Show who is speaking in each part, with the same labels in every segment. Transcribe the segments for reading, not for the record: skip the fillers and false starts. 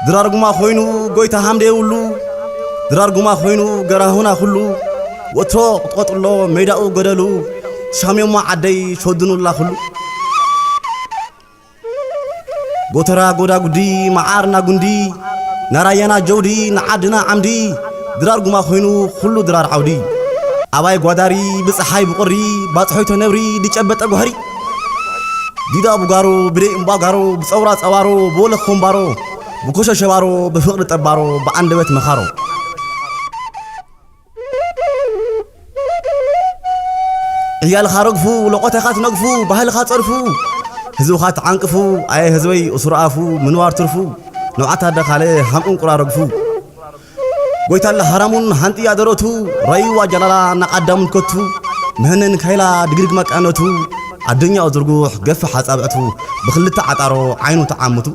Speaker 1: درار قما خوينو قويتا حمدي ولو درار قما خوينو قراهونا خلو وتو قطقط الله ميداو قدلو شاميو ما عدي شودنو الله خلو قطرا قدا قدي معارنا قندي نراينا جودي نعدنا عمدي درار قما خوينو خلو درار عودي أباي قداري بصحاي بقري باطحيتو نوري دي جبت أقهري ديدا بقارو بري امباقارو بصورات أوارو بولك خمبارو بكوشة شبارو بفقر تبارو بأندوات مخارو عيال خارقفو لقوتي خات نقفو بهال خات صرفو هزو خات عنقفو اي هزوي اسرافو منوار ترفو نوعات هدك عليه هم قرارقفو قويت الله حرامون هانتي ادروتو رايوا جلالا نقدم كتو مهنن كايلا دغرغ مقانتو الدنيا زرغوح قف حصابعتو بخلت عطارو عينو تعامتو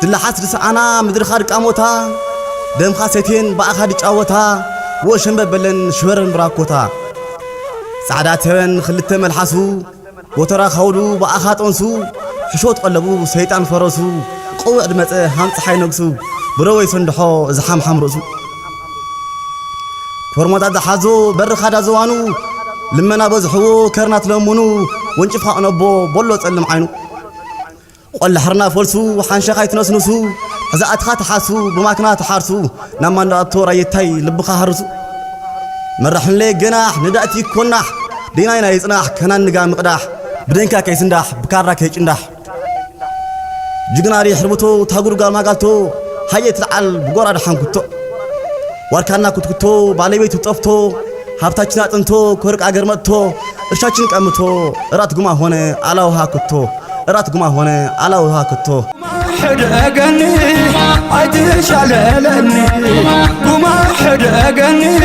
Speaker 1: تلحس رسعنا مدر خارق اموتا دم خاستين باخاد يጫወታ وشن ببلن شبرن براكوتا سعداتن خلته ملحسو وترا خولو باخاطنسو حشوت قلبو سيطان فرسو قوع دمصه هانص حينغسو بروي سندحو زحام حمرسو فرمادا دحازو بر خدا زوانو لمنا بزحو كرنات لمونو ونጭፋ نبو بولو صلم عينو قل حرنا فلسو حنشخاي تنسنسو هذا أتخات حاسو بماكنا تحارسو نما نطور يتاي لبخا هرسو مرحن لي جناح ندأتي كناح ديناينا يصناح كنان نقا مقداح بدينكا كيسنداح بكارا كيجنداح جغناري حربتو تاغور قال ما قالتو هاي تلعل بقورا دحان كتو واركانا كتكتو باليبيتو طفتو هابتاچنا طنتو كورق اگر متو ارشاچن قمتو رات غما هونه علاوها كتو رات قما هونه علاوها كتو
Speaker 2: حد اغني عيد شاللني قما حد اغني